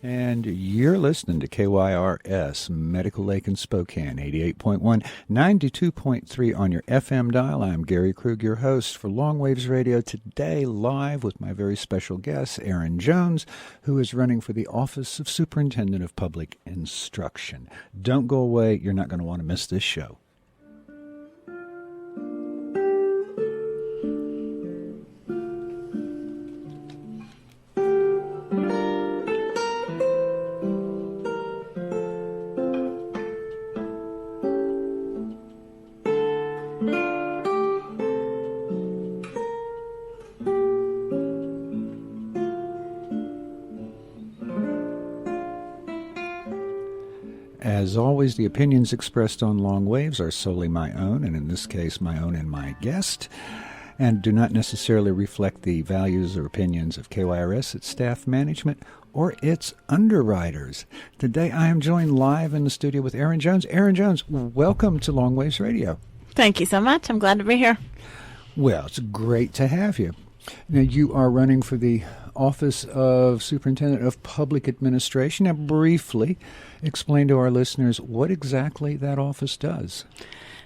And you're listening to KYRS, Medical Lake in Spokane, 88.1, 92.3 on your FM dial. I'm Gary Krug, your host for Longwaves Radio, today live with my very special guest, Erin Jones, who is running for the Office of Superintendent of Public Instruction. Don't go away. You're not going to want to miss this show. As always, the opinions expressed on Long Waves are solely my own, and in this case, my own and my guest, and do not necessarily reflect the values or opinions of KYRS, its staff management, or its underwriters. Today, I am joined live in the studio with Erin Jones. Erin Jones, welcome to Long Waves Radio. Thank you so much. I'm glad to be here. Well, it's great to have you. Now, you are running for the Office of Superintendent of Public Administration. Now, briefly explain to our listeners what exactly that office does.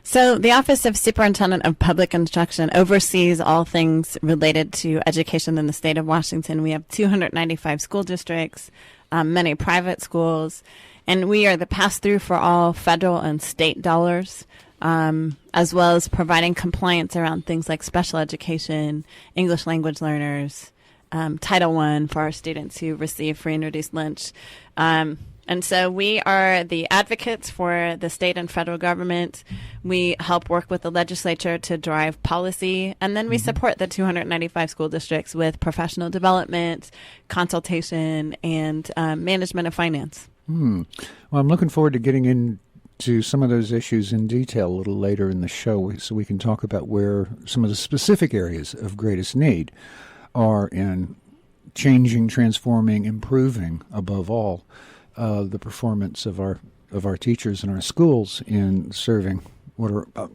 So the Office of Superintendent of Public Instruction oversees all things related to education in the state of Washington. We have 295 school districts, many private schools, and we are the pass-through for all federal and state dollars, as well as providing compliance around things like special education, English language learners, Title I for our students who receive free and reduced lunch. And so we are the advocates for the state and federal government. We help work with the legislature to drive policy, and then we support the 295 school districts with professional development, consultation, and management of finance. Well, I'm looking forward to getting into some of those issues in detail a little later in the show so we can talk about where some of the specific areas of greatest need are in changing, transforming, improving, above all, the performance of our teachers in our schools in serving what are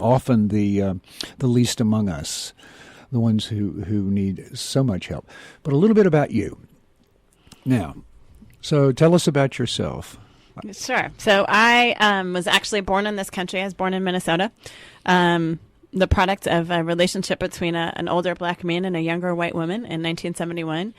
often the least among us, the ones who need so much help. But a little bit about you. Now, so tell us about yourself. Sure. So I was actually born in this country. I was born in Minnesota. The product of a relationship between an older black man and a younger white woman in 1971.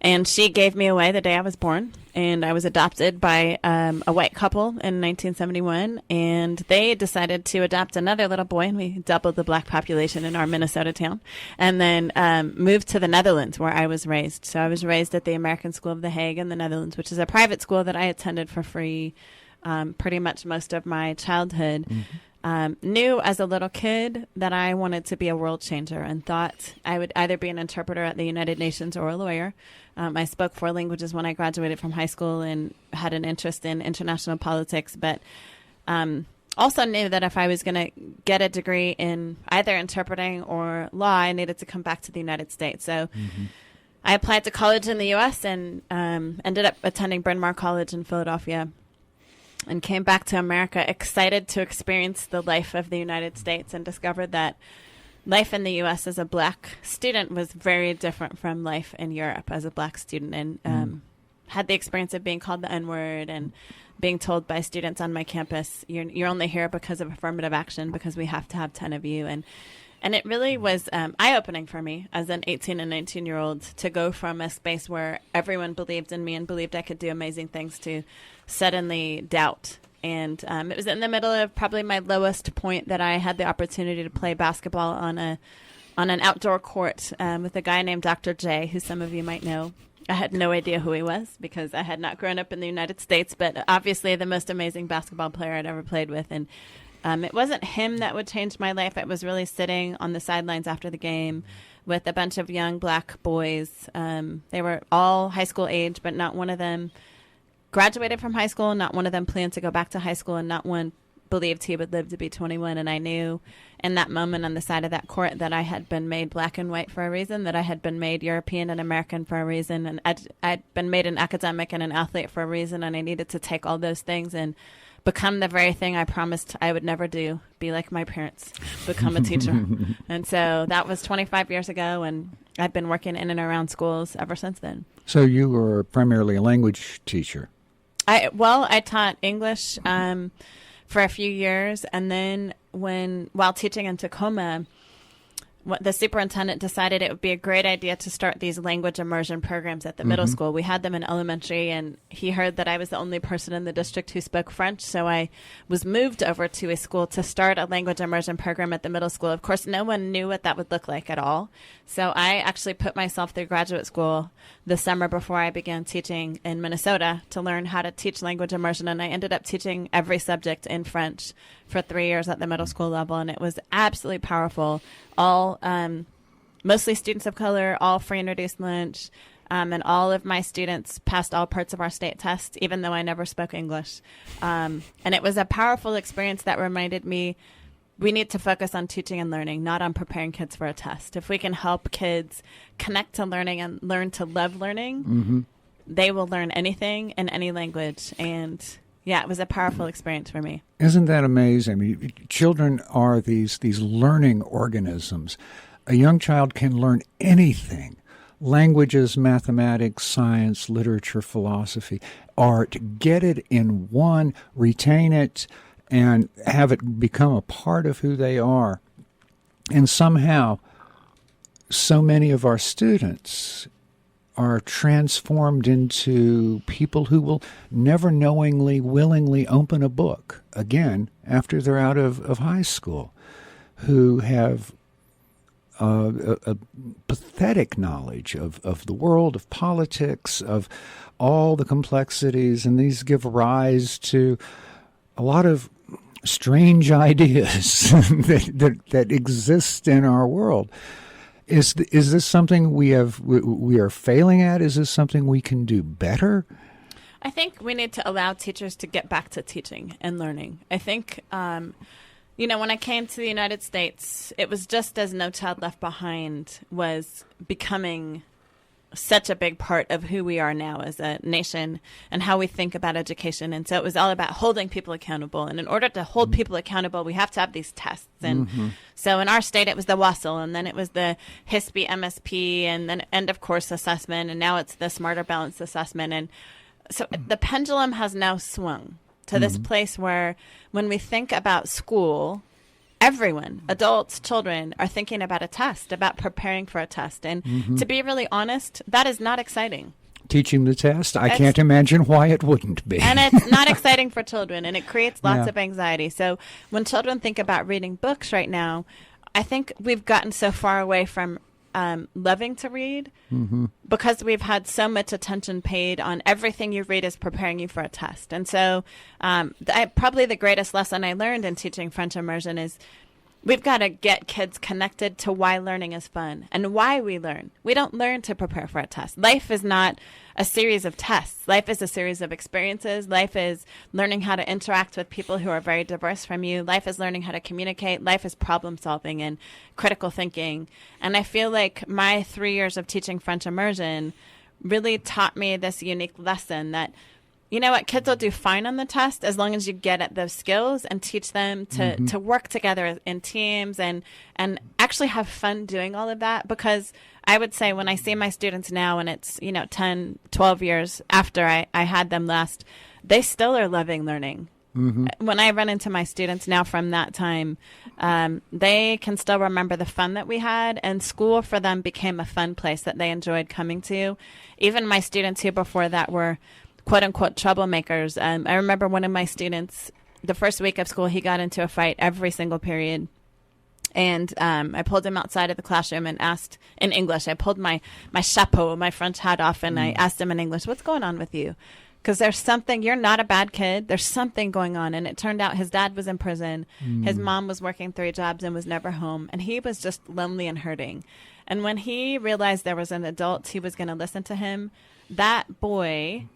And she gave me away the day I was born, and I was adopted by a white couple in 1971, and they decided to adopt another little boy, and we doubled the black population in our Minnesota town, and then moved to the Netherlands, where I was raised. So I was raised at the American School of The Hague in the Netherlands, which is a private school that I attended for free pretty much most of my childhood. Knew as a little kid that I wanted to be a world changer and thought I would either be an interpreter at the United Nations or a lawyer. I spoke 4 languages when I graduated from high school and had an interest in international politics, but also knew that if I was going to get a degree in either interpreting or law, I needed to come back to the United States. So I applied to college in the U.S. and ended up attending Bryn Mawr College in Philadelphia, and came back to America excited to experience the life of the United States, and discovered that life in the U.S. as a black student was very different from life in Europe as a black student, and had the experience of being called the N-word and being told by students on my campus, you're only here because of affirmative action, because we have to have 10 of you. And it really was eye-opening for me as an 18 and 19-year-old to go from a space where everyone believed in me and believed I could do amazing things to suddenly doubt. And it was in the middle of probably my lowest point that I had the opportunity to play basketball on an outdoor court with a guy named Dr. J, who some of you might know. I had no idea who he was because I had not grown up in the United States, but obviously the most amazing basketball player I'd ever played with. And it wasn't him that would change my life. It was really sitting on the sidelines after the game with a bunch of young black boys. They were all high school age, but not one of them graduated from high school. Not one of them planned to go back to high school, and not one believed he would live to be 21. And I knew in that moment on the side of that court that I had been made black and white for a reason, that I had been made European and American for a reason, and I'd been made an academic and an athlete for a reason, and I needed to take all those things and become the very thing I promised I would never do, be like my parents, become a teacher. And so that was 25 years ago, and I've been working in and around schools ever since then. So you were primarily a language teacher. I taught English for a few years, and then while teaching in Tacoma, the superintendent decided it would be a great idea to start these language immersion programs at the middle school. We had them in elementary, and he heard that I was the only person in the district who spoke French, so I was moved over to a school to start a language immersion program at the middle school. Of course, no one knew what that would look like at all, so I actually put myself through graduate school the summer before I began teaching in Minnesota to learn how to teach language immersion, and I ended up teaching every subject in French for 3 years at the middle school level, and it was absolutely powerful. All mostly students of color, all free and reduced lunch, and all of my students passed all parts of our state test, even though I never spoke English. And it was a powerful experience that reminded me we need to focus on teaching and learning, not on preparing kids for a test. If we can help kids connect to learning and learn to love learning, they will learn anything in any language. And yeah, it was a powerful experience for me. Isn't that amazing? I mean, children are these learning organisms. A young child can learn anything. Languages, mathematics, science, literature, philosophy, art. Get it in one, retain it, and have it become a part of who they are. And somehow, so many of our students are transformed into people who will never knowingly, willingly open a book again after they're out of high school, who have a pathetic knowledge of the world, of politics, of all the complexities, and these give rise to a lot of strange ideas that exist in our world. Is this something we are failing at? Is this something we can do better? I think we need to allow teachers to get back to teaching and learning. I think, when I came to the United States, it was just as No Child Left Behind was becoming such a big part of who we are now as a nation and how we think about education. And so it was all about holding people accountable. And in order to hold people accountable, we have to have these tests. And so in our state, it was the WASL, and then it was the HISP, MSP, and then end of course assessment. And now it's the Smarter Balanced Assessment. And so the pendulum has now swung to this place where when we think about school, everyone, adults, children, are thinking about a test, about preparing for a test. And to be really honest, that is not exciting. Teaching the test? I can't imagine why it wouldn't be. And it's not exciting for children, and it creates lots of anxiety. So when children think about reading books right now, I think we've gotten so far away from loving to read because we've had so much attention paid on everything you read is preparing you for a test. And so probably the greatest lesson I learned in teaching French immersion is we've got to get kids connected to why learning is fun and why we learn. We don't learn to prepare for a test. Life is not a series of tests. Life is a series of experiences. Life is learning how to interact with people who are very diverse from you. Life is learning how to communicate. Life is problem solving and critical thinking. And I feel like my 3 years of teaching French immersion really taught me this unique lesson that, you know what, kids will do fine on the test as long as you get at those skills and teach them to work together in teams and actually have fun doing all of that. Because I would say when I see my students now, and it's, 10, 12 years after I had them last, they still are loving learning. When I run into my students now from that time, they can still remember the fun that we had, and school for them became a fun place that they enjoyed coming to. Even my students who before that were quote unquote troublemakers. I remember one of my students, the first week of school, he got into a fight every single period. And I pulled him outside of the classroom and asked in English. I pulled my chapeau, my French hat off, and I asked him in English, "What's going on with you?" Because there's something, you're not a bad kid. There's something going on. And it turned out his dad was in prison. His mom was working 3 jobs and was never home. And he was just lonely and hurting. And when he realized there was an adult who was going to listen to him, that boy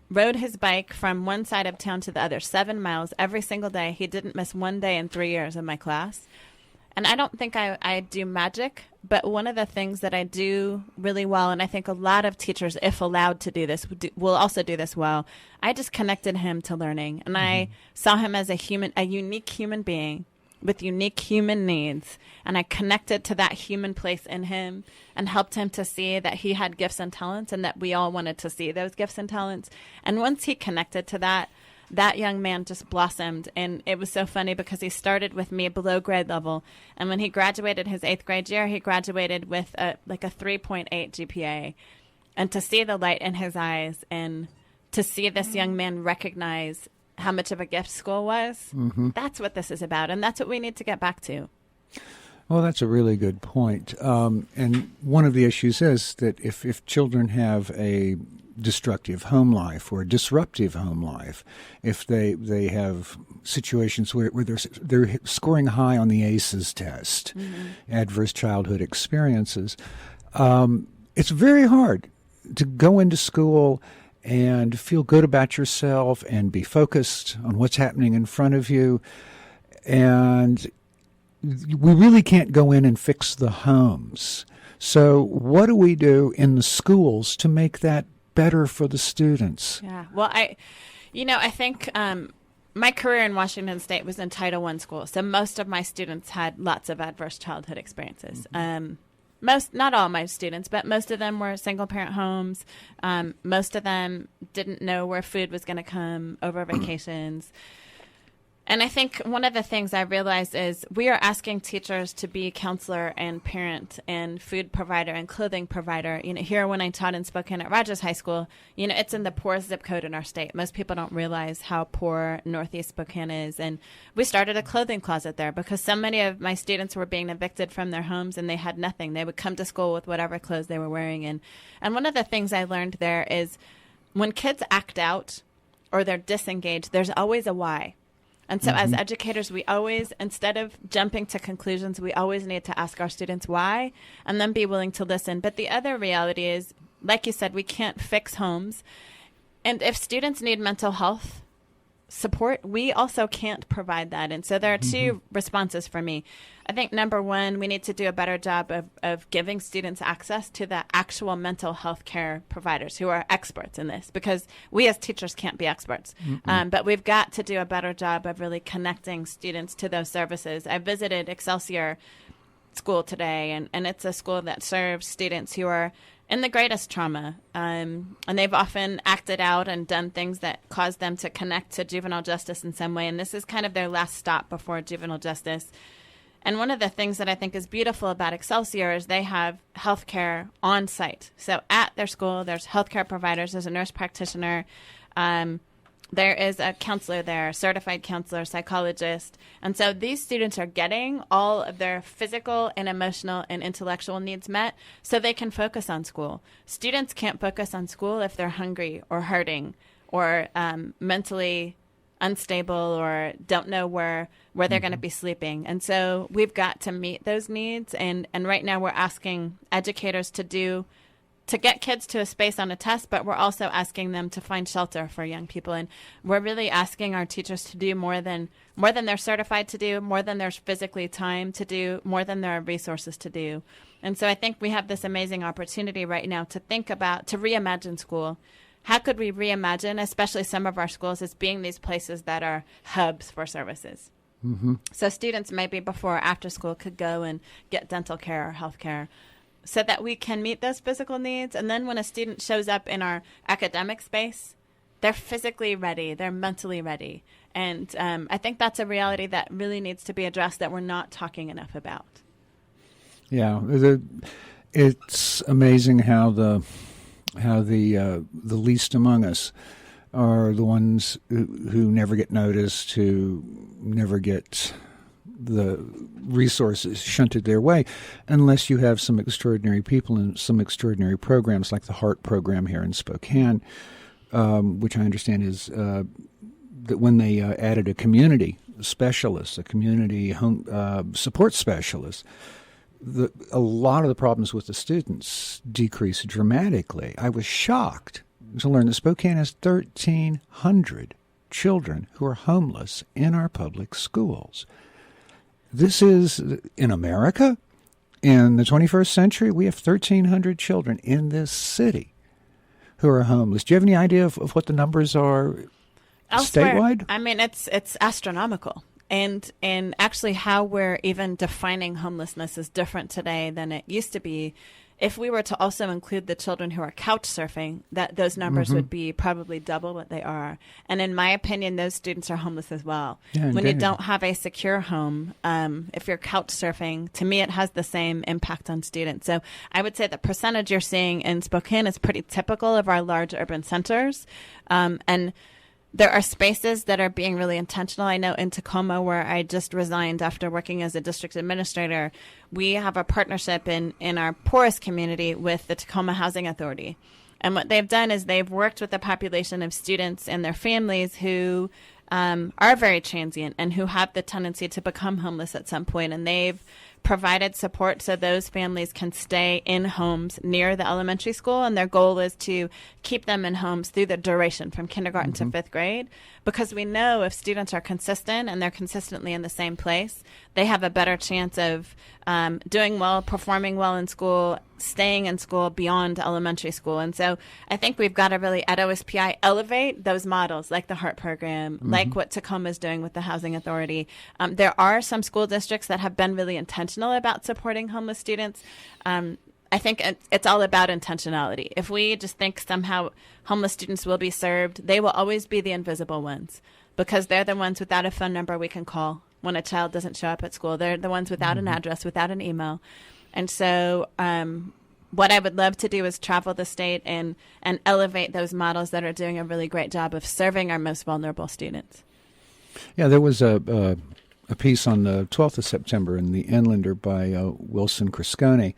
rode his bike from one side of town to the other, 7 miles every single day. He didn't miss one day in 3 years of my class. And I don't think I do magic, but one of the things that I do really well, and I think a lot of teachers, if allowed to do this, will also do this well, I just connected him to learning. And I saw him as a unique human being with unique human needs, and I connected to that human place in him and helped him to see that he had gifts and talents and that we all wanted to see those gifts and talents. And once he connected to that, that young man just blossomed. And it was so funny because he started with me below grade level. And when he graduated his 8th grade year, he graduated with a 3.8 GPA. And to see the light in his eyes and to see this young man recognize how much of a gift school was, that's what this is about. And that's what we need to get back to. Well, that's a really good point. And one of the issues is that if children have a destructive home life or disruptive home life, if they have situations where they're scoring high on the ACEs test, adverse childhood experiences, it's very hard to go into school and feel good about yourself and be focused on what's happening in front of you. And we really can't go in and fix the homes. So what do we do in the schools to make that better for the students? Yeah. Well, I think my career in Washington State was in Title I school. So most of my students had lots of adverse childhood experiences. Not all my students, but most of them were single-parent homes. Most of them didn't know where food was going to come over vacations. And I think one of the things I realized is we are asking teachers to be counselor and parent and food provider and clothing provider. Here when I taught in Spokane at Rogers High School, it's in the poorest zip code in our state. Most people don't realize how poor Northeast Spokane is. And we started a clothing closet there because so many of my students were being evicted from their homes and they had nothing. They would come to school with whatever clothes they were wearing. And one of the things I learned there is when kids act out or they're disengaged, there's always a why. And so as educators, we always, instead of jumping to conclusions, we always need to ask our students why and then be willing to listen. But the other reality is, like you said, we can't fix homes. And if students need mental health support, we also can't provide that. And so there are two responses for me. I think number one, we need to do a better job of giving students access to the actual mental health care providers who are experts in this, because we as teachers can't be experts. But we've got to do a better job of really connecting students to those services. I visited Excelsior School today, and it's a school that serves students who are in the greatest trauma. And they've often acted out and done things that cause them to connect to juvenile justice in some way. And this is kind of their last stop before juvenile justice. And one of the things that I think is beautiful about Excelsior is they have healthcare on site. So at their school, there's healthcare providers, there's a nurse practitioner, there is a counselor there, certified counselor, psychologist. And so these students are getting all of their physical and emotional and intellectual needs met so they can focus on school. Students can't focus on school if they're hungry or hurting or mentally unstable or don't know where they're going to be sleeping. And so we've got to meet those needs. And right now we're asking educators to get kids to a space on a test, but we're also asking them to find shelter for young people. And we're really asking our teachers to do more than they're certified to do, more than there's physically time to do, more than there are resources to do. And so I think we have this amazing opportunity right now to think about, to reimagine school. How could we reimagine, especially some of our schools, as being these places that are hubs for services? So students maybe before or after school could go and get dental care or health care, so that we can meet those physical needs. And then when a student shows up in our academic space, they're physically ready, they're mentally ready. And I think that's a reality that really needs to be addressed that we're not talking enough about. Yeah, it's amazing how the least among us are the ones who never get noticed, who never get the resources shunted their way, unless you have some extraordinary people and some extraordinary programs like the HEART program here in Spokane, which I understand is that when they added a community specialist, a community home support specialist, a lot of the problems with the students decreased dramatically. I was shocked to learn that Spokane has 1,300 children who are homeless in our public schools. This is in America. In the 21st century, we have 1,300 children in this city who are homeless. Do you have any idea of what the numbers are elsewhere? Statewide? I mean, it's astronomical. And actually how we're even defining homelessness is different today than it used to be. If we were to also include the children who are couch surfing, that those numbers would be probably double what they are. And in my opinion, those students are homeless as well. Yeah, when you indeed. don't have a secure home, if you're couch surfing, to me, it has the same impact on students. So I would say the percentage you're seeing in Spokane is pretty typical of our large urban centers. And there are spaces that are being really intentional. I know in Tacoma, where I just resigned after working as a district administrator, we have a partnership in our poorest community with the Tacoma Housing Authority. And what they've done is they've worked with a population of students and their families who are very transient and who have the tendency to become homeless at some point. And they've provided support so those families can stay in homes near the elementary school. And their goal is to keep them in homes through the duration from kindergarten to fifth grade. Because we know if students are consistent and they're consistently in the same place, they have a better chance of doing well, performing well in school, staying in school beyond elementary school. And so I think we've got to really, at OSPI, elevate those models like the HEART program, like what Tacoma is doing with the Housing Authority. There are some school districts that have been really intentional about supporting homeless students. I think it's all about intentionality. If we just think somehow homeless students will be served, they will always be the invisible ones because they're the ones without a phone number we can call when a child doesn't show up at school. They're the ones without an address, without an email. And so what I would love to do is travel the state and elevate those models that are doing a really great job of serving our most vulnerable students. Yeah, there was a piece on the 12th of September in the Inlander by Wilson Criscone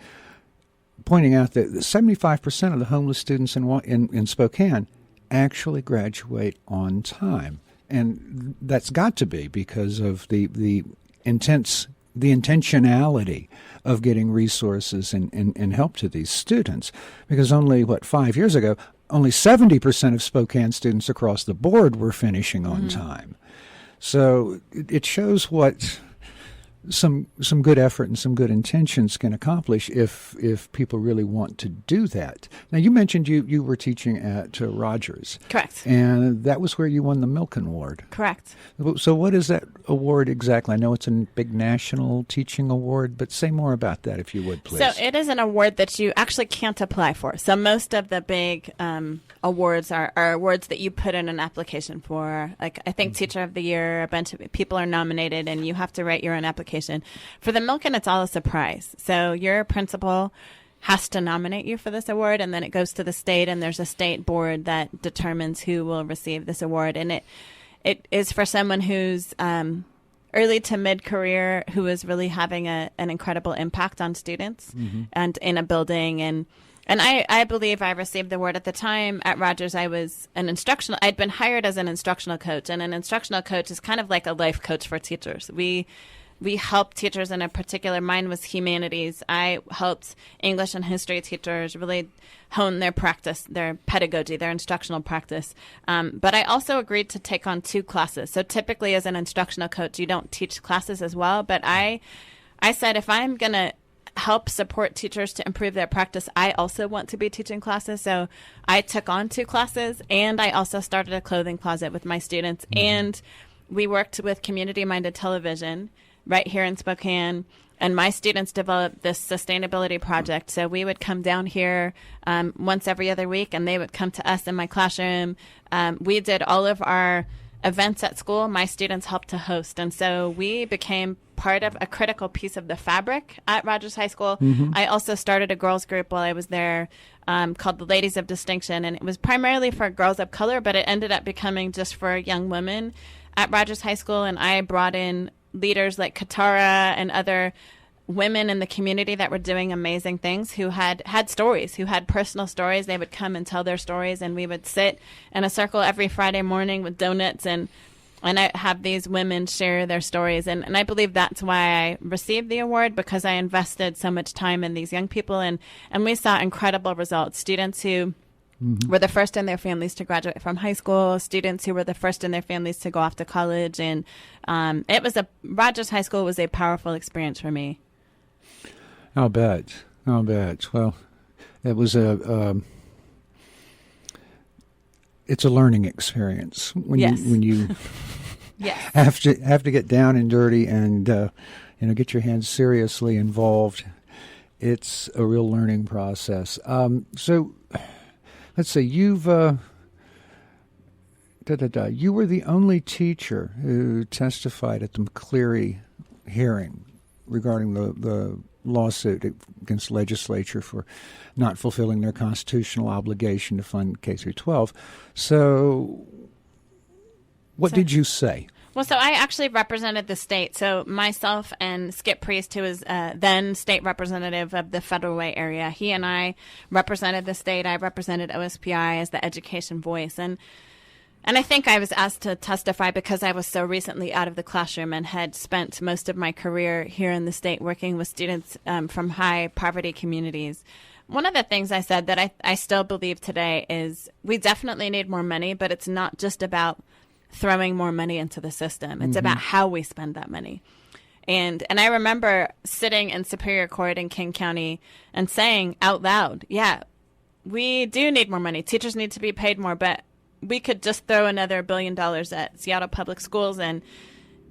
pointing out that 75% of the homeless students in Spokane actually graduate on time. And that's got to be because of the intentionality of getting resources and help to these students. Because only, 5 years ago, only 70% of Spokane students across the board were finishing on time. So it shows what some good effort and some good intentions can accomplish if people really want to do that. Now, you mentioned you were teaching at Rogers. Correct. And that was where you won the Milken Award. Correct. So what is that award exactly? I know it's a big national teaching award, but say more about that if you would, please. So it is an award that you actually can't apply for. So most of the big awards are awards that you put in an application for. Like I think Teacher of the Year, a bunch of people are nominated, and you have to write your own application. For the Milken, it's all a surprise. So your principal has to nominate you for this award, and then it goes to the state, and there's a state board that determines who will receive this award. And it is for someone who's early to mid-career who is really having an incredible impact on students and in a building. And I believe I received the award at the time at Rogers. I'd been hired as an instructional coach, and an instructional coach is kind of like a life coach for teachers. We help teachers in a particular, mine was humanities. I helped English and history teachers really hone their practice, their pedagogy, their instructional practice. But I also agreed to take on 2 classes. So typically as an instructional coach, you don't teach classes as well. But I said, if I'm going to help support teachers to improve their practice, I also want to be teaching classes. So I took on 2 classes, and I also started a clothing closet with my students. And we worked with Community Minded Television right here in Spokane, and my students developed this sustainability project. So we would come down here once every other week, and they would come to us in my classroom. We did all of our events at school. My students helped to host, and so we became part of a critical piece of the fabric at Rogers High School. I also started a girls group while I was there called the Ladies of Distinction, and it was primarily for girls of color, but it ended up becoming just for young women at Rogers High School. And I brought in leaders like Katara and other women in the community that were doing amazing things, who had stories, who had personal stories. They would come and tell their stories, and we would sit in a circle every Friday morning with donuts, and I have these women share their stories. And I believe that's why I received the award, because I invested so much time in these young people, and we saw incredible results. Students who were the first in their families to graduate from high school, students who were the first in their families to go off to college. And Rogers High School was a powerful experience for me. I'll bet. Well, it was it's a learning experience when Yes. you Yes. have to get down and dirty and get your hands seriously involved. It's a real learning process. So let's say you were the only teacher who testified at the McCleary hearing regarding the lawsuit against the legislature for not fulfilling their constitutional obligation to fund K through 12. So what did you say? Well, so I actually represented the state. So myself and Skip Priest, who was then state representative of the Federal Way area, he and I represented the state. I represented OSPI as the education voice. And I think I was asked to testify because I was so recently out of the classroom and had spent most of my career here in the state working with students from high poverty communities. One of the things I said that I still believe today is we definitely need more money, but it's not just about throwing more money into the system. It's about how we spend that money. And I remember sitting in Superior Court in King County and saying out loud, yeah, we do need more money. Teachers need to be paid more, but we could just throw another $1 billion at Seattle Public Schools, and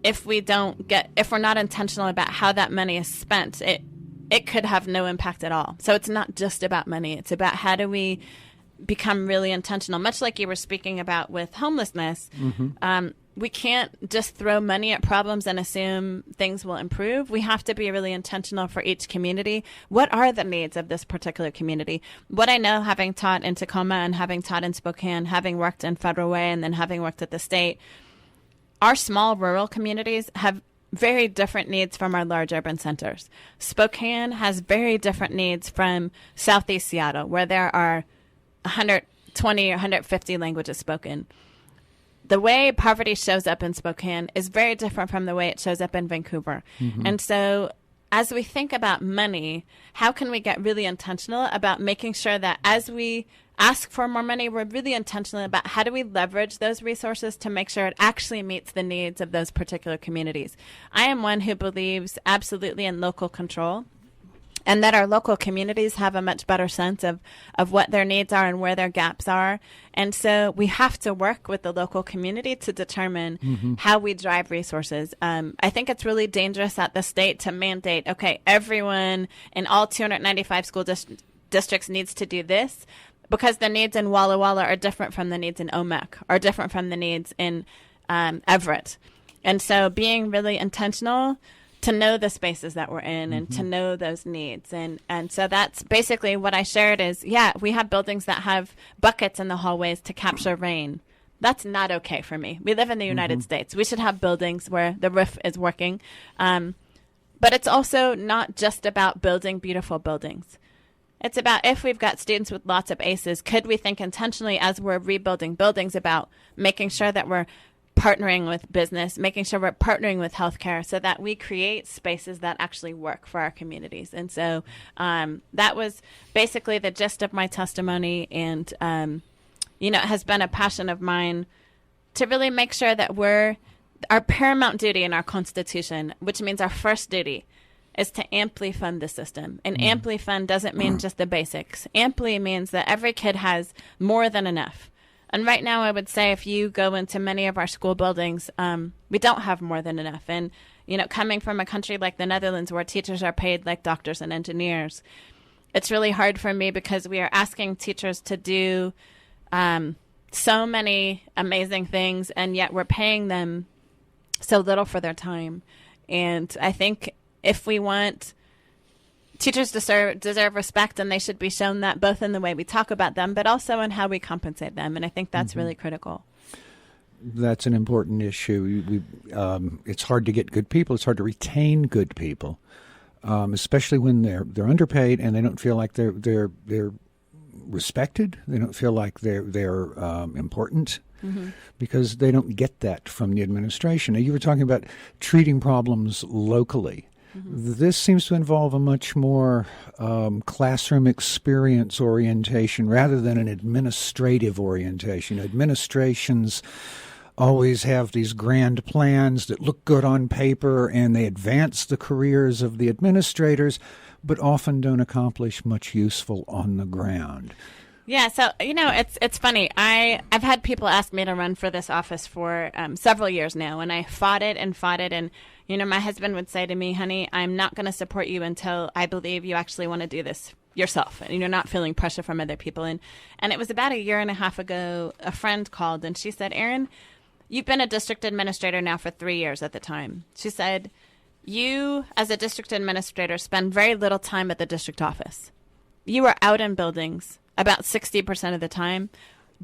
if we're not intentional about how that money is spent, it could have no impact at all. So it's not just about money. It's about how do we become really intentional, much like you were speaking about with homelessness. We can't just throw money at problems and assume things will improve. We have to be really intentional for each community. What are the needs of this particular community? What I know, having taught in Tacoma and having taught in Spokane, having worked in Federal Way and then having worked at the state, our small rural communities have very different needs from our large urban centers. Spokane has very different needs from Southeast Seattle, where there are 120 or 150 languages spoken. The way poverty shows up in Spokane is very different from the way it shows up in Vancouver. And so as we think about money, how can we get really intentional about making sure that as we ask for more money, we're really intentional about how do we leverage those resources to make sure it actually meets the needs of those particular communities. I am one who believes absolutely in local control, and that our local communities have a much better sense of what their needs are and where their gaps are. And so we have to work with the local community to determine how we drive resources. I think it's really dangerous at the state to mandate, okay, everyone in all 295 school districts needs to do this, because the needs in Walla Walla are different from the needs in OMEC, are different from the needs in Everett. And so being really intentional to know the spaces that we're in and to know those needs. And so that's basically what I shared is, yeah, we have buildings that have buckets in the hallways to capture rain. That's not okay for me. We live in the United States. We should have buildings where the roof is working. But it's also not just about building beautiful buildings. It's about, if we've got students with lots of ACEs, could we think intentionally as we're rebuilding buildings about making sure that we're partnering with business, making sure we're partnering with healthcare so that we create spaces that actually work for our communities. And so that was basically the gist of my testimony. And, it has been a passion of mine to really make sure that our paramount duty in our Constitution, which means our first duty, is to amply fund the system. And amply fund doesn't mean just the basics. Amply means that every kid has more than enough. And right now, I would say if you go into many of our school buildings, we don't have more than enough. And, coming from a country like the Netherlands where teachers are paid like doctors and engineers, it's really hard for me because we are asking teachers to do so many amazing things, and yet we're paying them so little for their time. And I think if we want teachers deserve respect, and they should be shown that both in the way we talk about them, but also in how we compensate them. And I think that's really critical. That's an important issue. It's hard to get good people. It's hard to retain good people, especially when they're underpaid and they don't feel like they're respected. They don't feel like they're important. Because they don't get that from the administration. Now, you were talking about treating problems locally. This seems to involve a much more classroom experience orientation rather than an administrative orientation. Administrations always have these grand plans that look good on paper, and they advance the careers of the administrators, but often don't accomplish much useful on the ground. Yeah, so it's funny. I've had people ask me to run for this office for several years now, and I fought it, and my husband would say to me, "Honey, I'm not going to support you until I believe you actually want to do this yourself, and you're not feeling pressure from other people." And it was about a year and a half ago. A friend called, and she said, "Erin, you've been a district administrator now for 3 years at the time." She said, "You, as a district administrator, spend very little time at the district office. You are out in buildings about 60% of the time,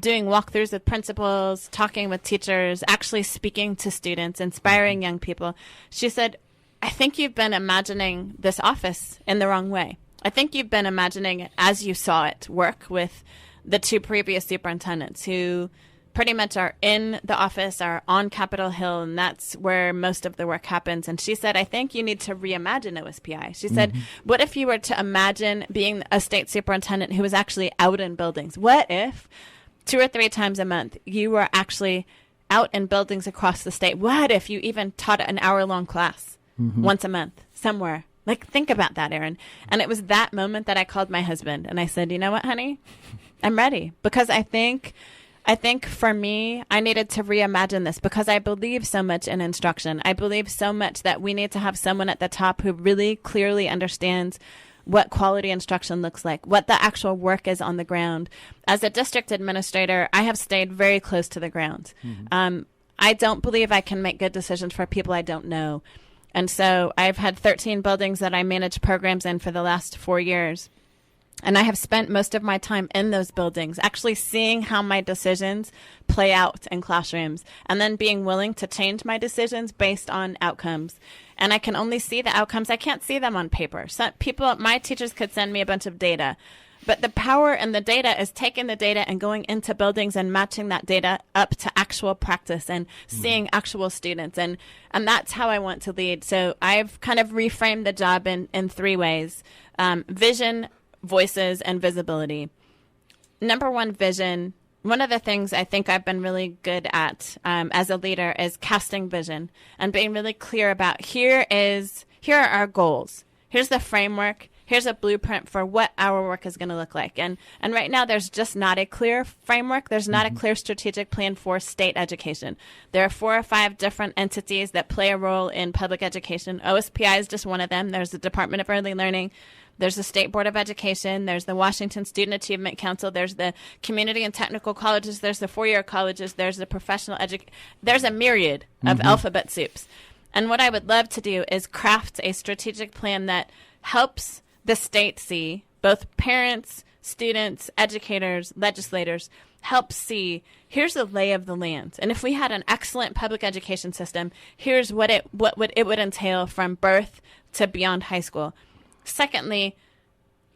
doing walkthroughs with principals, talking with teachers, actually speaking to students, inspiring young people." She said, "I think you've been imagining this office in the wrong way. I think you've been imagining it as you saw it work with the two previous superintendents who pretty much are in the office, are on Capitol Hill, and that's where most of the work happens." And she said, "I think you need to reimagine OSPI." She said, "What if you were to imagine being a state superintendent who was actually out in buildings? What if 2 or 3 times a month you were actually out in buildings across the state? What if you even taught an hour-long class once a month somewhere?" Like, think about that, Erin. And it was that moment that I called my husband and I said, "You know what, honey? I'm ready." Because I think for me, I needed to reimagine this because I believe so much in instruction. I believe so much that we need to have someone at the top who really clearly understands what quality instruction looks like, what the actual work is on the ground. As a district administrator, I have stayed very close to the ground. I don't believe I can make good decisions for people I don't know. And so I've had 13 buildings that I manage programs in for the last 4 years. And I have spent most of my time in those buildings, actually seeing how my decisions play out in classrooms, and then being willing to change my decisions based on outcomes. And I can only see the outcomes. I can't see them on paper. My teachers could send me a bunch of data, but the power in the data is taking the data and going into buildings and matching that data up to actual practice and seeing actual students. And that's how I want to lead. So I've kind of reframed the job in 3 ways. Vision, voices, and visibility. Number one, vision. One of the things I think I've been really good at as a leader is casting vision and being really clear about here are our goals. Here's the framework. Here's a blueprint for what our work is going to look like. And right now, there's just not a clear framework. There's not a clear strategic plan for state education. There are 4 or 5 different entities that play a role in public education. OSPI is just one of them. There's the Department of Early Learning. There's the State Board of Education. There's the Washington Student Achievement Council. There's the community and technical colleges. There's the 4-year colleges. There's the professional There's a myriad of alphabet soups. And what I would love to do is craft a strategic plan that helps the state see, both parents, students, educators, legislators, help see, here's the lay of the land. And if we had an excellent public education system, here's what it would entail from birth to beyond high school. Secondly,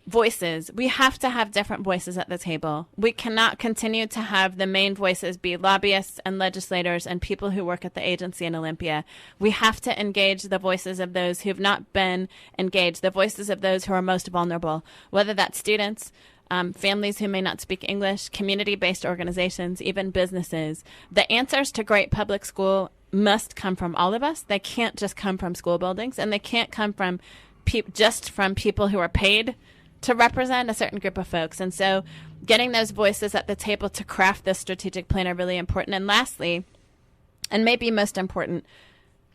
voices. We have to have different voices at the table. We cannot continue to have the main voices be lobbyists and legislators and people who work at the agency in Olympia. We have to engage the voices of those who have not been engaged, the voices of those who are most vulnerable, whether that's students, families who may not speak English, community-based organizations, even businesses. The answers to great public school must come from all of us. They can't just come from school buildings, and they can't come from just from people who are paid to represent a certain group of folks. And so getting those voices at the table to craft this strategic plan are really important. And lastly, and maybe most important,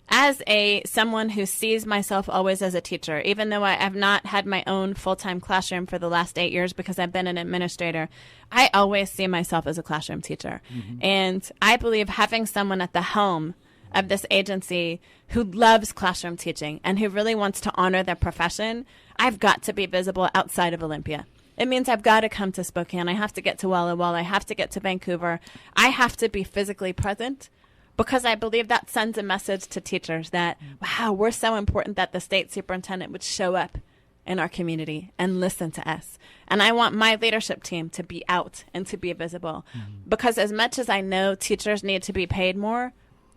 as someone who sees myself always as a teacher, even though I have not had my own full-time classroom for the last 8 years because I've been an administrator, I always see myself as a classroom teacher. And I believe having someone at the helm of this agency who loves classroom teaching and who really wants to honor their profession, I've got to be visible outside of Olympia. It means I've got to come to Spokane. I have to get to Walla Walla. I have to get to Vancouver. I have to be physically present because I believe that sends a message to teachers that, wow, we're so important that the state superintendent would show up in our community and listen to us. And I want my leadership team to be out and to be visible because as much as I know teachers need to be paid more,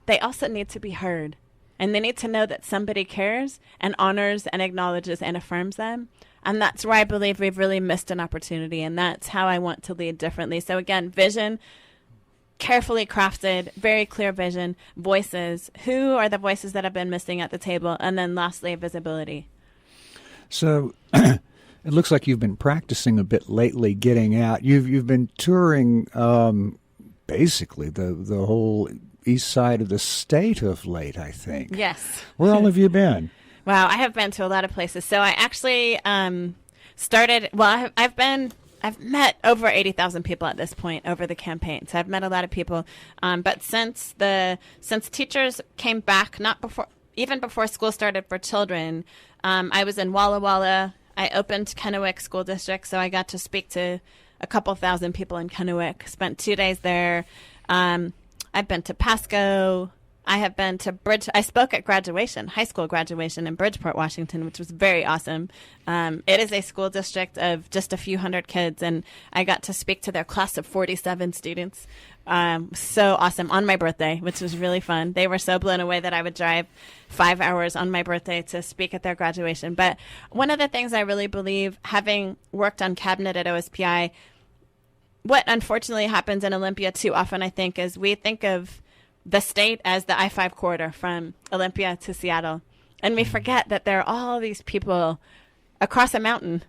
they also need to be heard. And they need to know that somebody cares and honors and acknowledges and affirms them. And that's where I believe we've really missed an opportunity. And that's how I want to lead differently. So again, vision, carefully crafted, very clear vision, voices. Who are the voices that have been missing at the table? And then lastly, visibility. So It looks like you've been practicing a bit lately, getting out. You've been touring basically the whole east side of the state of late, I think. Yes. Where all have you been? Wow, I have been to a lot of places. So I actually started. Well, I've met over 80,000 people at this point over the campaign. So I've met a lot of people. But since teachers came back, even before school started for children, I was in Walla Walla. I opened Kennewick School District, so I got to speak to a couple thousand people in Kennewick. Spent 2 days there. I've been to Pasco. I have been to I spoke at high school graduation in Bridgeport, Washington, which was very awesome. It is a school district of just a few hundred kids, and I got to speak to their class of 47 students. So awesome on my birthday, which was really fun. They were so blown away that I would drive 5 hours on my birthday to speak at their graduation. But one of the things I really believe, having worked on cabinet at OSPI, what unfortunately happens in Olympia too often, I think, is we think of the state as the I-5 corridor from Olympia to Seattle. And we forget that there are all these people across a mountain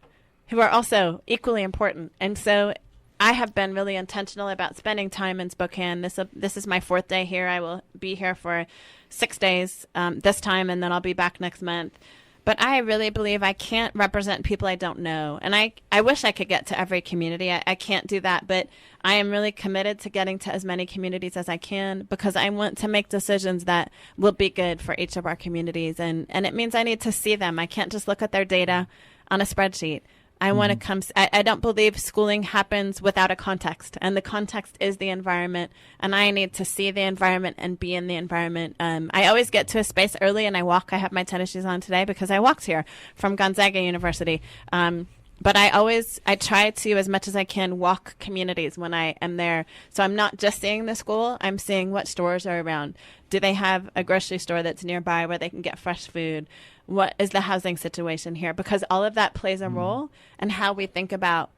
who are also equally important. And so I have been really intentional about spending time in Spokane. This is my 4th day here. I will be here for 6 days this time, and then I'll be back next month. But I really believe I can't represent people I don't know. And I wish I could get to every community. I can't do that. But I am really committed to getting to as many communities as I can, because I want to make decisions that will be good for each of our communities. And it means I need to see them. I can't just look at their data on a spreadsheet. I want to come. I don't believe schooling happens without a context, and the context is the environment. And I need to see the environment and be in the environment. I always get to a space early, and I walk. I have my tennis shoes on today because I walked here from Gonzaga University. But I try to, as much as I can, walk communities when I am there. So I'm not just seeing the school. I'm seeing what stores are around. Do they have a grocery store that's nearby where they can get fresh food? What is the housing situation here? Because all of that plays a role in how we think about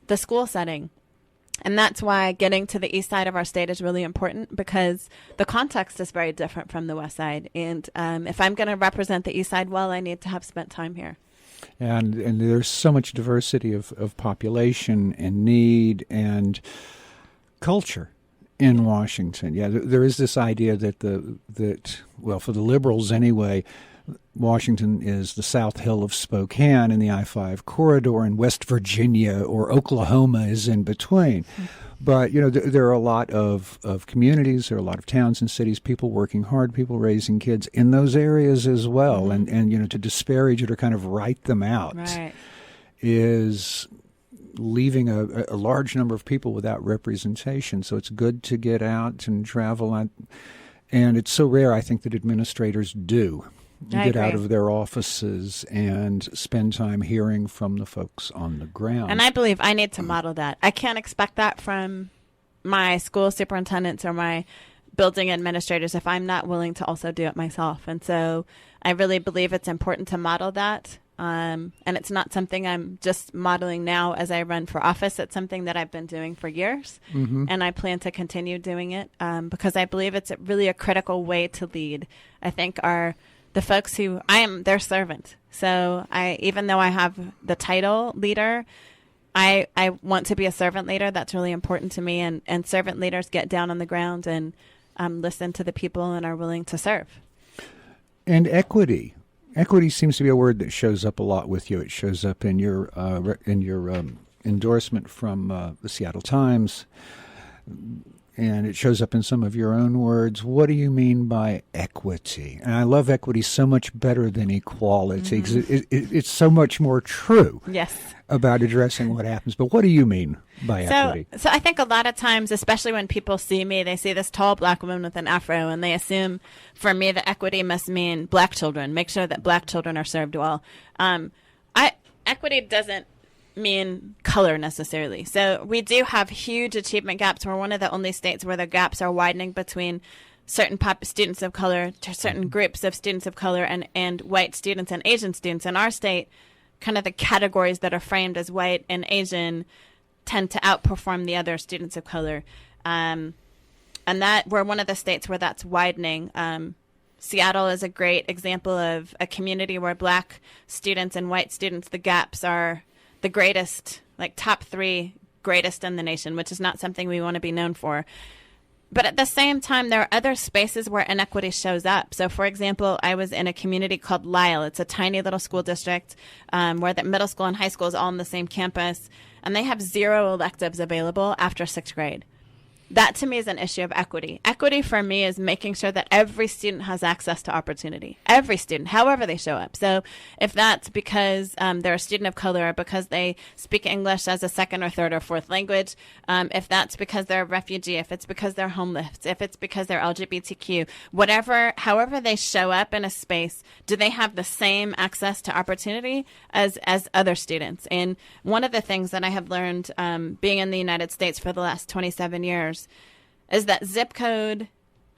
the school setting. And that's why getting to the east side of our state is really important, because the context is very different from the west side. And if I'm going to represent the east side well, I need to have spent time here. And there's so much diversity of population and need and culture in Washington. Yeah, there is this idea that for the liberals anyway, Washington is the South Hill of Spokane in the I-5 corridor, and West Virginia or Oklahoma is in between. But, there are a lot of communities, there are a lot of towns and cities, people working hard, people raising kids in those areas as well. And to disparage it or kind of write them out is leaving a large number of people without representation. So it's good to get out and travel. And it's so rare, I think, that administrators do. Get out of their offices and spend time hearing from the folks on the ground. And I believe I need to model that. I can't expect that from my school superintendents or my building administrators if I'm not willing to also do it myself. And so I really believe it's important to model that. And it's not something I'm just modeling now as I run for office. It's something that I've been doing for years. And I plan to continue doing it because I believe it's really a critical way to lead. I think the folks who I am their servant. So even though I have the title leader, I want to be a servant leader. That's really important to me. And servant leaders get down on the ground and listen to the people and are willing to serve. And equity. Equity seems to be a word that shows up a lot with you. It shows up in your endorsement from the Seattle Times. And it shows up in some of your own words. What do you mean by equity? And I love equity so much better than equality because it's so much more true about addressing what happens. But what do you mean by equity? So I think a lot of times, especially when people see me, they see this tall black woman with an afro, and they assume for me that equity must mean black children, make sure that black children are served well. Equity doesn't mean color necessarily. So we do have huge achievement gaps. We're one of the only states where the gaps are widening between certain students of color to certain groups of students of color and white students and Asian students. In our state, kind of the categories that are framed as white and Asian tend to outperform the other students of color. And that we're one of the states where that's widening. Seattle is a great example of a community where black students and white students, the gaps are the greatest, like top 3 greatest in the nation, which is not something we want to be known for. But at the same time, there are other spaces where inequity shows up. So, for example, I was in a community called Lisle. It's a tiny little school district where the middle school and high school is all on the same campus. And they have 0 electives available after 6th grade. That, to me, is an issue of equity. Equity, for me, is making sure that every student has access to opportunity. Every student, however they show up. So if that's because they're a student of color or because they speak English as a second or third or fourth language, if that's because they're a refugee, if it's because they're homeless, if it's because they're LGBTQ, whatever, however they show up in a space, do they have the same access to opportunity as other students? And one of the things that I have learned being in the United States for the last 27 years is that zip code,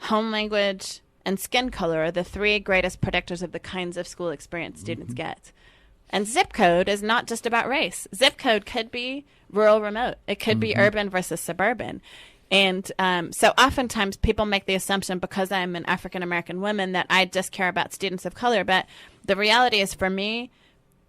home language, and skin color are the 3 greatest predictors of the kinds of school experience students get. And zip code is not just about race. Zip code could be rural remote. It could be urban versus suburban. And so oftentimes people make the assumption because I'm an African-American woman that I just care about students of color. But the reality is, for me,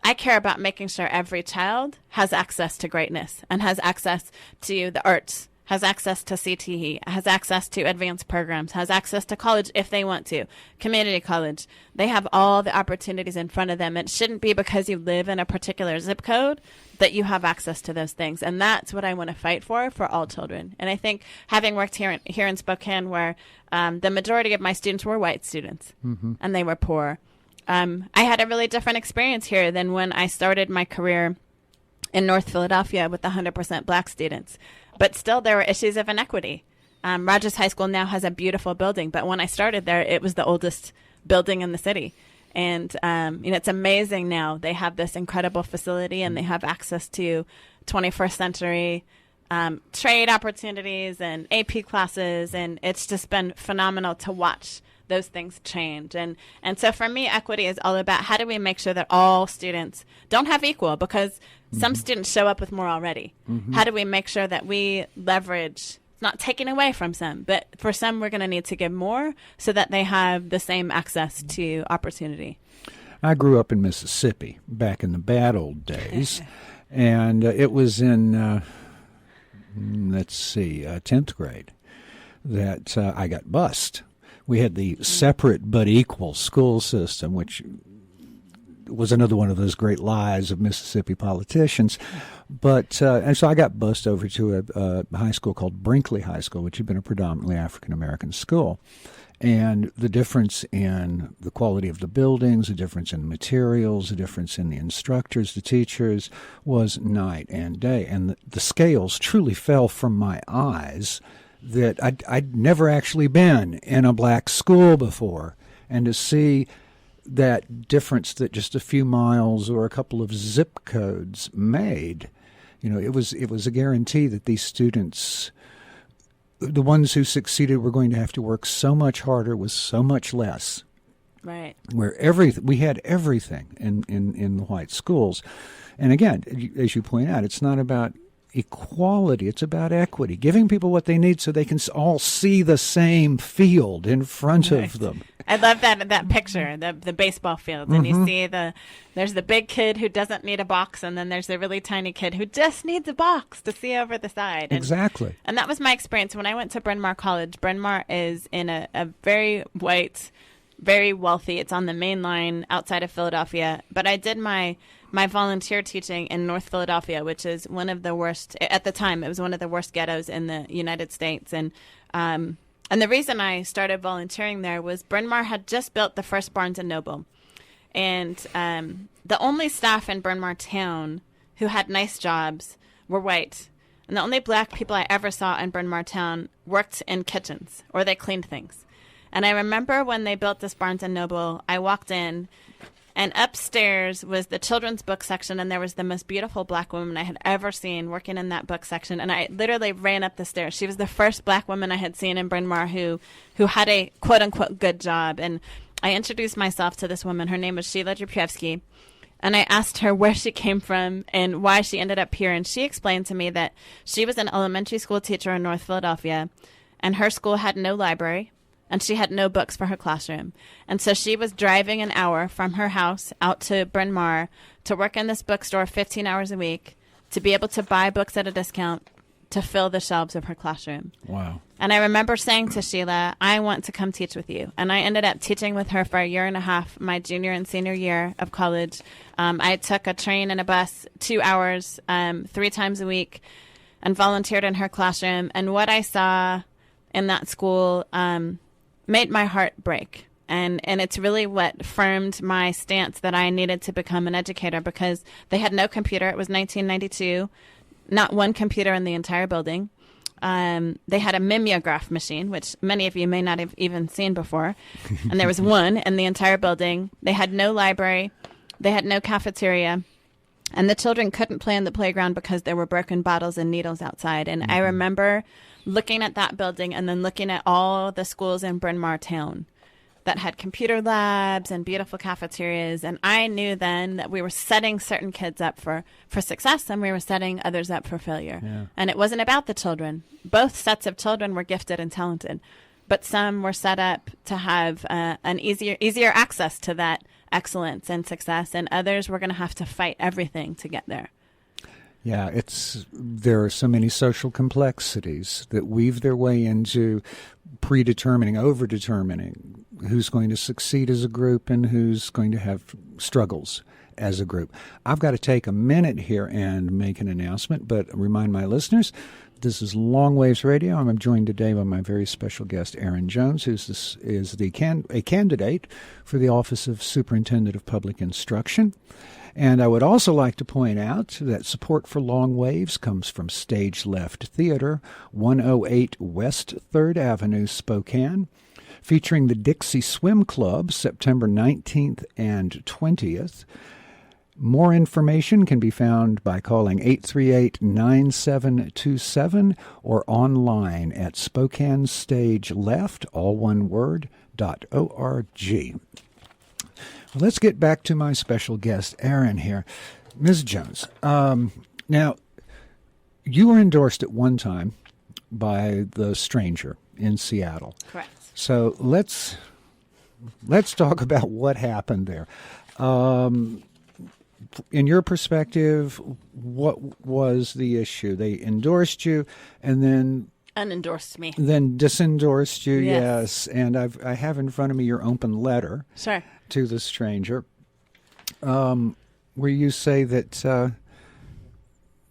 I care about making sure every child has access to greatness and has access to the arts, has access to CTE, has access to advanced programs, has access to college if they want to, community college. They have all the opportunities in front of them. It shouldn't be because you live in a particular zip code that you have access to those things. And that's what I want to fight for all children. And I think having worked here in Spokane, where the majority of my students were white students and they were poor, I had a really different experience here than when I started my career in North Philadelphia with 100% black students. But still, there were issues of inequity. Rogers High School now has a beautiful building, but when I started there, it was the oldest building in the city. And, it's amazing now. They have this incredible facility and they have access to 21st century trade opportunities and AP classes. And it's just been phenomenal to watch those things change. And so for me, equity is all about how do we make sure that all students don't have equal, because some students show up with more already. How do we make sure that we leverage, not taking away from some, but for some we're going to need to give more so that they have the same access to opportunity. I grew up in Mississippi back in the bad old days, and it was in, 10th grade that I got bused. We had the separate but equal school system, which was another one of those great lies of Mississippi politicians. But and so I got bused over to a high school called Brinkley High School, which had been a predominantly African-American school. And the difference in the quality of the buildings, the difference in the materials, the difference in the instructors, the teachers, was night and day. And the scales truly fell from my eyes that I'd never actually been in a black school before. And to see that difference that just a few miles or a couple of zip codes made, it was a guarantee that these students, the ones who succeeded, were going to have to work so much harder with so much less. Right. Where we had everything in the white schools. And again, as you point out, it's not about equality, it's about equity, giving people what they need so they can all see the same field in front of them. I love that picture, the baseball field, and you see there's the big kid who doesn't need a box, and then there's the really tiny kid who just needs a box to see over the side. Exactly. And that was my experience when I went to Bryn Mawr College. Bryn Mawr is in a very white, very wealthy, it's on the main line outside of Philadelphia, but I did my volunteer teaching in North Philadelphia, which is one of the worst, at the time, it was one of the worst ghettos in the United States. And the reason I started volunteering there was Bryn Mawr had just built the first Barnes & Noble. And the only staff in Bryn Mawr town who had nice jobs were white. And the only black people I ever saw in Bryn Mawr town worked in kitchens, or they cleaned things. And I remember when they built this Barnes & Noble, I walked in, and upstairs was the children's book section, and there was the most beautiful black woman I had ever seen working in that book section. And I literally ran up the stairs. She was the first black woman I had seen in Bryn Mawr who had a quote-unquote good job. And I introduced myself to this woman. Her name was Sheila Drupiewski. And I asked her where she came from and why she ended up here. And she explained to me that she was an elementary school teacher in North Philadelphia, and her school had no library, and she had no books for her classroom. And so she was driving an hour from her house out to Bryn Mawr to work in this bookstore 15 hours a week to be able to buy books at a discount to fill the shelves of her classroom. Wow. And I remember saying to Sheila, I want to come teach with you. And I ended up teaching with her for a year and a half, my junior and senior year of college. I took a train and a bus 2 hours, 3 times a week, and volunteered in her classroom. And what I saw in that school made my heart break. And it's really what firmed my stance that I needed to become an educator, because they had no computer. It was 1992. Not one computer in the entire building. They had a mimeograph machine, which many of you may not have even seen before. And there was one in the entire building. They had no library. They had no cafeteria. And the children couldn't play in the playground because there were broken bottles and needles outside. And I remember looking at that building and then looking at all the schools in Bryn Mawr town that had computer labs and beautiful cafeterias. And I knew then that we were setting certain kids up for success, and we were setting others up for failure. Yeah. And it wasn't about the children. Both sets of children were gifted and talented, but some were set up to have an easier access to that excellence and success, and others were going to have to fight everything to get there. Yeah, there are so many social complexities that weave their way into predetermining, overdetermining who's going to succeed as a group and who's going to have struggles as a group. I've got to take a minute here and make an announcement, but remind my listeners, this is Long Waves Radio. I'm joined today by my very special guest, Erin Jones, who is a candidate for the Office of Superintendent of Public Instruction. And I would also like to point out that support for Long Waves comes from Stage Left Theater, 108 West 3rd Avenue, Spokane, featuring the Dixie Swim Club, September 19th and 20th. More information can be found by calling 838-9727 or online at SpokaneStageLeft, all one word, .org. Let's get back to my special guest, Erin, here. Ms. Jones, now, you were endorsed at one time by The Stranger in Seattle. Correct. So let's talk about what happened there. In your perspective, what was the issue? They endorsed you and then Unendorsed me. Then disendorsed you, Yes. yes. And I have in front of me your open letter Sure. to The Stranger, where you say that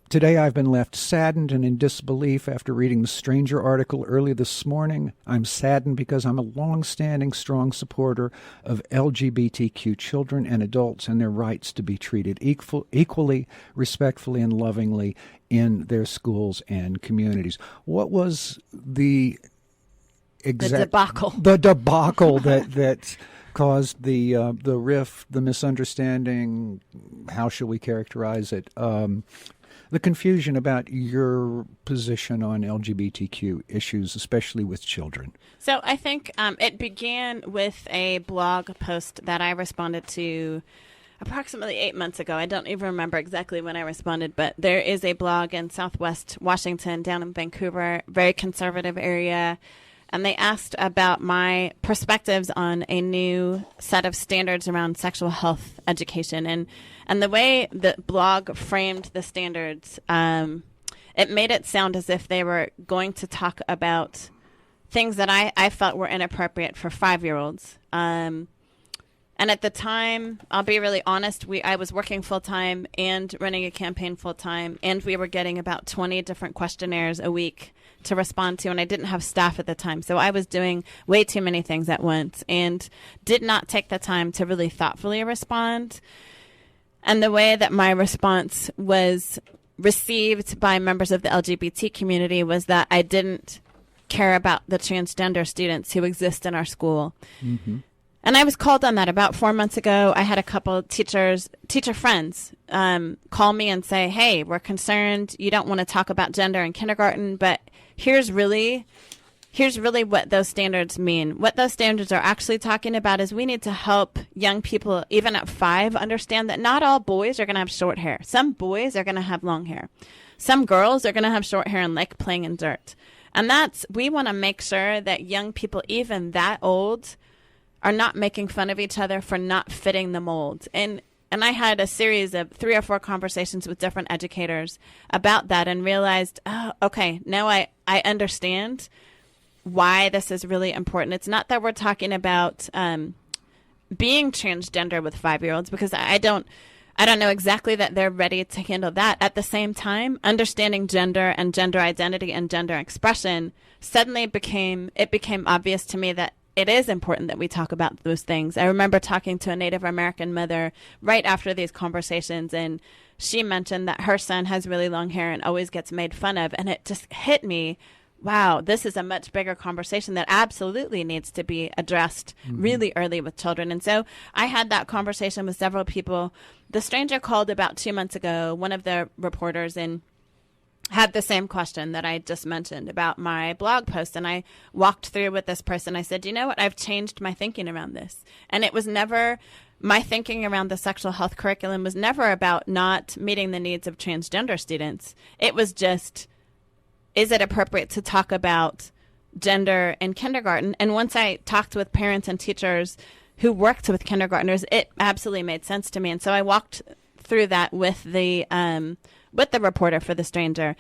today I've been left saddened and in disbelief after reading the Stranger article early this morning. I'm saddened because I'm a long-standing, strong supporter of LGBTQ children and adults and their rights to be treated equally, respectfully, and lovingly in their schools and communities. What was the debacle. The debacle that caused the rift, the misunderstanding? How shall we characterize it? The confusion about your position on LGBTQ issues, especially with children. So I think it began with a blog post that I responded to approximately 8 months ago. I don't even remember exactly when I responded, but there is a blog in Southwest Washington, down in Vancouver, very conservative area, and they asked about my perspectives on a new set of standards around sexual health education. And the way the blog framed the standards, it made it sound as if they were going to talk about things that I felt were inappropriate for 5-year-olds. And at the time, I'll be really honest, I was working full-time and running a campaign full-time, and we were getting about 20 different questionnaires a week to respond to, and I didn't have staff at the time. So I was doing way too many things at once and did not take the time to really thoughtfully respond. And the way that my response was received by members of the LGBT community was that I didn't care about the transgender students who exist in our school. Mm-hmm. And I was called on that about 4 months ago. I had a couple teacher friends call me and say, hey, we're concerned. You don't want to talk about gender in kindergarten, but here's really what those standards mean. What those standards are actually talking about is we need to help young people, even at 5, understand that not all boys are going to have short hair. Some boys are going to have long hair. Some girls are going to have short hair and like playing in dirt. And we want to make sure that young people, even that old, are not making fun of each other for not fitting the mold. And I had a series of 3 or 4 conversations with different educators about that and realized, oh, okay, now I understand why this is really important. It's not that we're talking about being transgender with 5-year-olds, because I don't know exactly that they're ready to handle that. At the same time, understanding gender and gender identity and gender expression suddenly became obvious to me that it is important that we talk about those things. I remember talking to a Native American mother right after these conversations, and she mentioned that her son has really long hair and always gets made fun of. And it just hit me, wow, this is a much bigger conversation that absolutely needs to be addressed really early with children. And so I had that conversation with several people. The stranger called about 2 months ago, one of the reporters, and had the same question that I just mentioned about my blog post. And I walked through with this person. I said, you know what? I've changed my thinking around this. And it was never, my thinking around the sexual health curriculum was never about not meeting the needs of transgender students. It was just, is it appropriate to talk about gender in kindergarten? And once I talked with parents and teachers who worked with kindergartners, it absolutely made sense to me. And so I walked through that with the reporter for the stranger.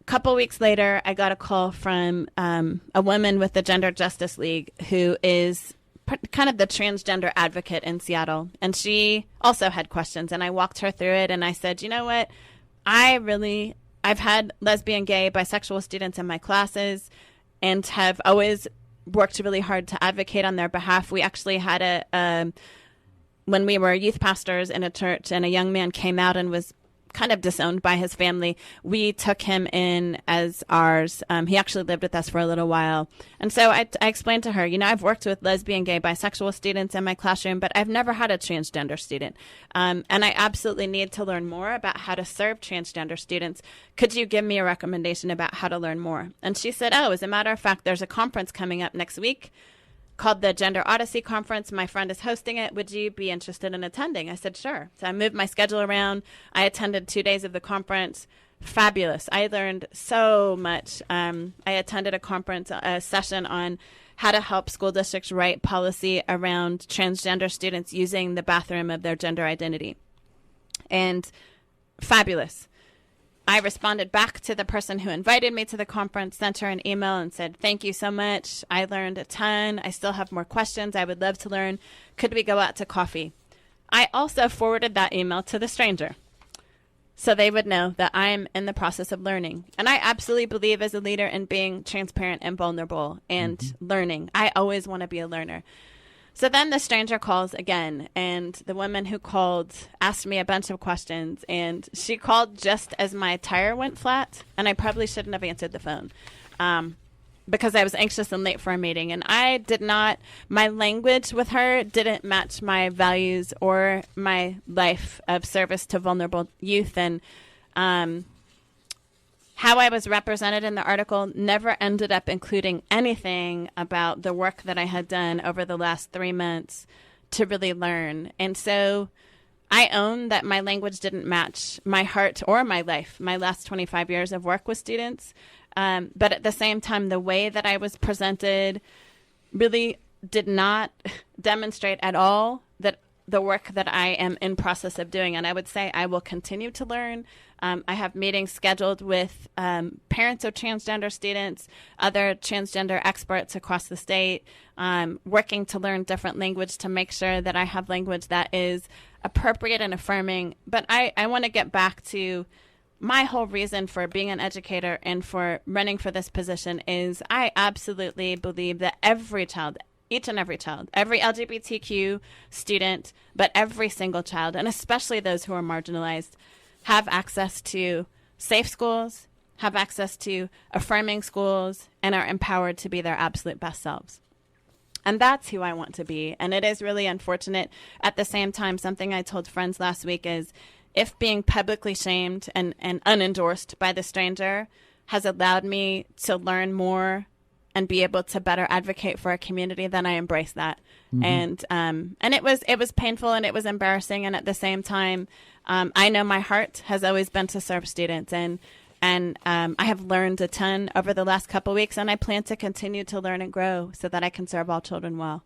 A couple weeks later, I got a call from a woman with the Gender Justice League who is kind of the transgender advocate in Seattle. And she also had questions. And I walked her through it. And I said, you know what? I've had lesbian, gay, bisexual students in my classes and have always worked really hard to advocate on their behalf. We actually had when we were youth pastors in a church and a young man came out and was kind of disowned by his family, we took him in as ours. He actually lived with us for a little while. And so I explained to her, you know, I've worked with lesbian, gay, bisexual students in my classroom, but I've never had a transgender student. And I absolutely need to learn more about how to serve transgender students. Could you give me a recommendation about how to learn more? And she said, oh, as a matter of fact, there's a conference coming up next week called the Gender Odyssey Conference. My friend is hosting it. Would you be interested in attending? I said, sure. So I moved my schedule around. I attended 2 days of the conference. Fabulous. I learned so much. I attended a session on how to help school districts write policy around transgender students using the bathroom of their gender identity. And fabulous. I responded back to the person who invited me to the conference, sent her an email and said, thank you so much. I learned a ton. I still have more questions. I would love to learn. Could we go out to coffee? I also forwarded that email to the stranger so they would know that I'm in the process of learning. And I absolutely believe as a leader in being transparent and vulnerable and learning. I always want to be a learner. So then the stranger calls again, and the woman who called asked me a bunch of questions, and she called just as my tire went flat, and I probably shouldn't have answered the phone because I was anxious and late for a meeting, and my language with her didn't match my values or my life of service to vulnerable youth, and how I was represented in the article never ended up including anything about the work that I had done over the last 3 months to really learn. And so I own that my language didn't match my heart or my life, my last 25 years of work with students. But at the same time, the way that I was presented really did not demonstrate at all that the work that I am in process of doing. And I would say I will continue to learn. I have meetings scheduled with parents of transgender students, other transgender experts across the state, working to learn different language to make sure that I have language that is appropriate and affirming. But I want to get back to my whole reason for being an educator and for running for this position is I absolutely believe that every child, each and every child, every LGBTQ student, but every single child, and especially those who are marginalized, have access to safe schools, have access to affirming schools, and are empowered to be their absolute best selves. And that's who I want to be. And it is really unfortunate. At the same time, something I told friends last week is if being publicly shamed and unendorsed by the stranger has allowed me to learn more and be able to better advocate for a community, then I embrace that. And it was painful and it was embarrassing. And at the same time, I know my heart has always been to serve students. And And I have learned a ton over the last couple of weeks, and I plan to continue to learn and grow so that I can serve all children well.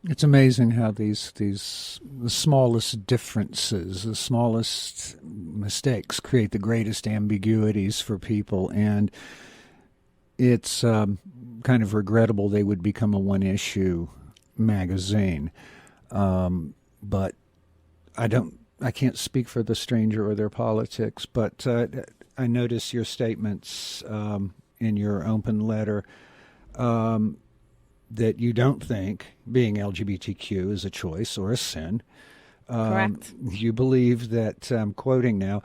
It's amazing how the smallest differences, the smallest mistakes create the greatest ambiguities for people. And it's kind of regrettable they would become a one-issue magazine. But I can't speak for the stranger or their politics, but I notice your statements in your open letter that you don't think being LGBTQ is a choice or a sin. Correct. You believe that, quoting now,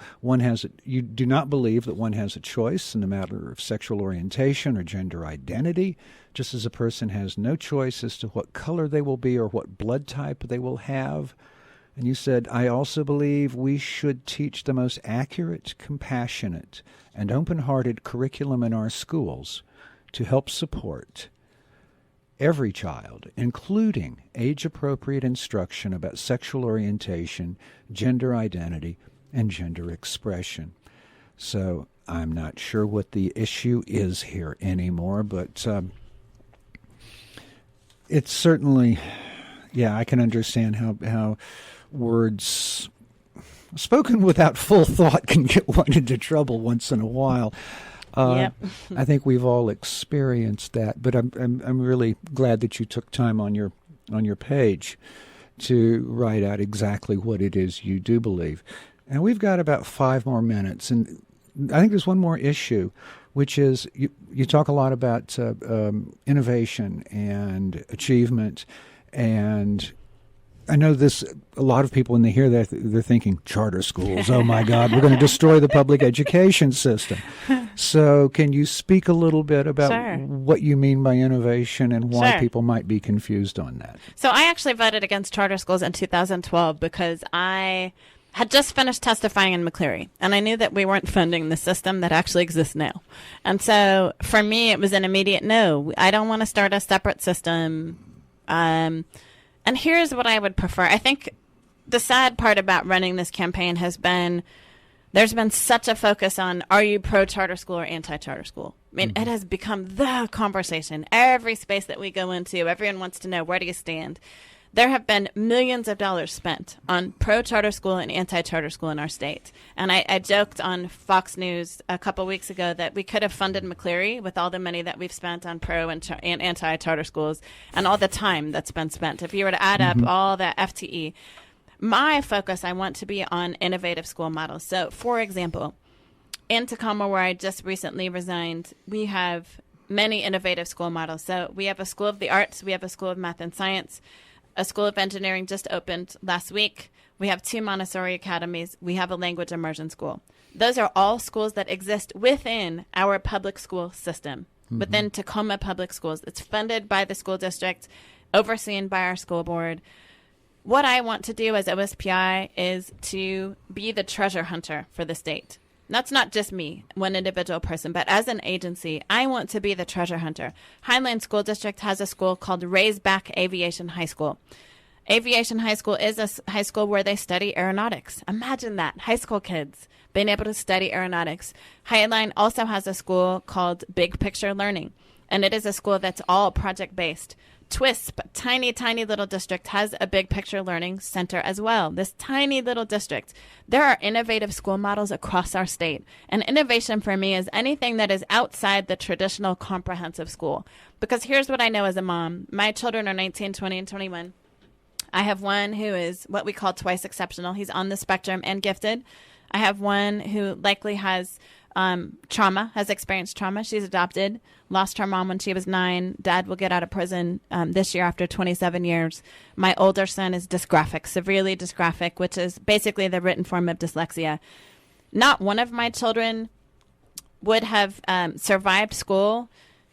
you do not believe that one has a choice in the matter of sexual orientation or gender identity, just as a person has no choice as to what color they will be or what blood type they will have. And you said, I also believe we should teach the most accurate, compassionate, and open-hearted curriculum in our schools to help support every child, including age-appropriate instruction about sexual orientation, gender identity, and gender expression. So I'm not sure what the issue is here anymore, but it's certainly, I can understand how words spoken without full thought can get one into trouble once in a while. Yep. I think we've all experienced that, but I'm really glad that you took time on your page to write out exactly what it is you do believe. And we've got about 5 more minutes, and I think there's one more issue, which is you talk a lot about innovation and achievement, and I know a lot of people, when they hear that, they're thinking, charter schools, oh my God, we're going to destroy the public education system. So can you speak a little bit about Sure. what you mean by innovation and why Sure. people might be confused on that? So I actually voted against charter schools in 2012 because I had just finished testifying in McCleary, and I knew that we weren't funding the system that actually exists now. And so for me, it was an immediate no. I don't want to start a separate system. And here's what I would prefer. I think the sad part about running this campaign has been there's been such a focus on, are you pro-charter school or anti-charter school? I mean, It has become the conversation. Every space that we go into, everyone wants to know, where do you stand? There have been millions of dollars spent on pro-charter school and anti-charter school in our state. And I joked on Fox News a couple weeks ago that we could have funded McCleary with all the money that we've spent on pro and anti-charter schools and all the time that's been spent. If you were to add up all that FTE, my focus, I want to be on innovative school models. So, for example, in Tacoma, where I just recently resigned, we have many innovative school models. So we have a School of the Arts, we have a School of Math and Science, a School of Engineering just opened last week. We have 2 Montessori academies. We have a language immersion school. Those are all schools that exist within our public school system, within Tacoma Public Schools. It's funded by the school district, overseen by our school board. What I want to do as OSPI is to be the treasure hunter for the state. That's not just me, one individual person, but as an agency, I want to be the treasure hunter. Highland School District has a school called Raisback Aviation High School. Aviation High School is a high school where they study aeronautics. Imagine that, high school kids being able to study aeronautics. Highline also has a school called Big Picture Learning, and it is a school that's all project-based. TWISP, tiny, tiny little district, has a Big Picture Learning Center as well. This tiny little district. There are innovative school models across our state. And innovation for me is anything that is outside the traditional comprehensive school. Because here's what I know as a mom. My children are 19, 20, and 21. I have one who is what we call twice exceptional. He's on the spectrum and gifted. I have one who likely has trauma, has experienced trauma. She's adopted, lost her mom when she was 9. Dad will get out of prison this year after 27 years. My older son is dysgraphic, severely dysgraphic, which is basically the written form of dyslexia. Not one of my children would have survived school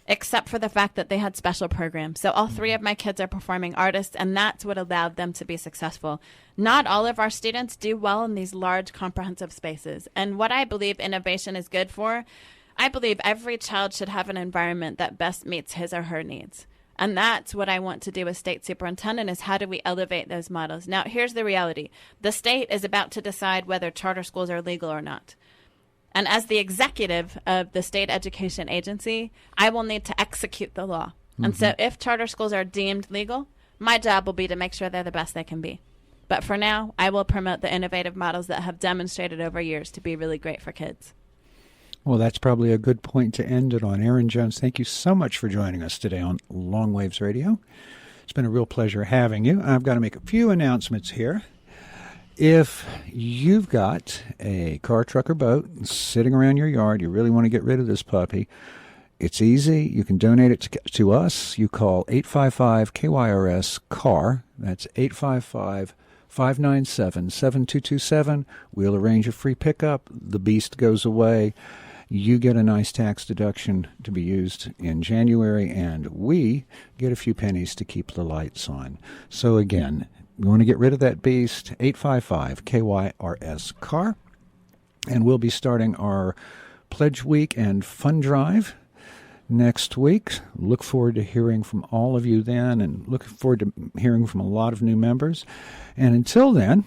except for the fact that they had special programs. So all 3 of my kids are performing artists, and that's what allowed them to be successful. Not all of our students do well in these large comprehensive spaces. And what I believe innovation is good for, I believe every child should have an environment that best meets his or her needs. And that's what I want to do as state superintendent, is how do we elevate those models? Now, here's the reality. The state is about to decide whether charter schools are legal or not. And as the executive of the state education agency, I will need to execute the law. And so if charter schools are deemed legal, my job will be to make sure they're the best they can be. But for now, I will promote the innovative models that have demonstrated over years to be really great for kids. Well, that's probably a good point to end it on. Erin Jones, thank you so much for joining us today on Long Waves Radio. It's been a real pleasure having you. I've got to make a few announcements here. If you've got a car, truck, or boat sitting around your yard, you really want to get rid of this puppy, it's easy. You can donate it to us. You call 855-KYRS-CAR. That's 855-597-7227. We'll arrange a free pickup. The beast goes away. You get a nice tax deduction to be used in January, and we get a few pennies to keep the lights on. So again, you want to get rid of that beast, 855-KYRS-CAR. And we'll be starting our Pledge Week and Fund Drive next week. Look forward to hearing from all of you then, and look forward to hearing from a lot of new members. And until then,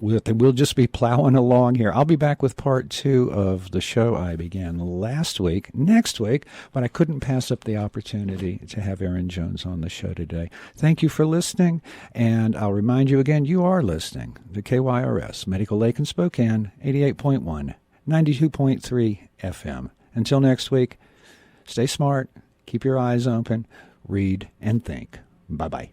we'll just be plowing along here. I'll be back with part 2 of the show I began last week, next week, but I couldn't pass up the opportunity to have Erin Jones on the show today. Thank you for listening, and I'll remind you again, you are listening to KYRS, Medical Lake and Spokane, 88.1, 92.3 FM. Until next week, stay smart, keep your eyes open, read, and think. Bye-bye.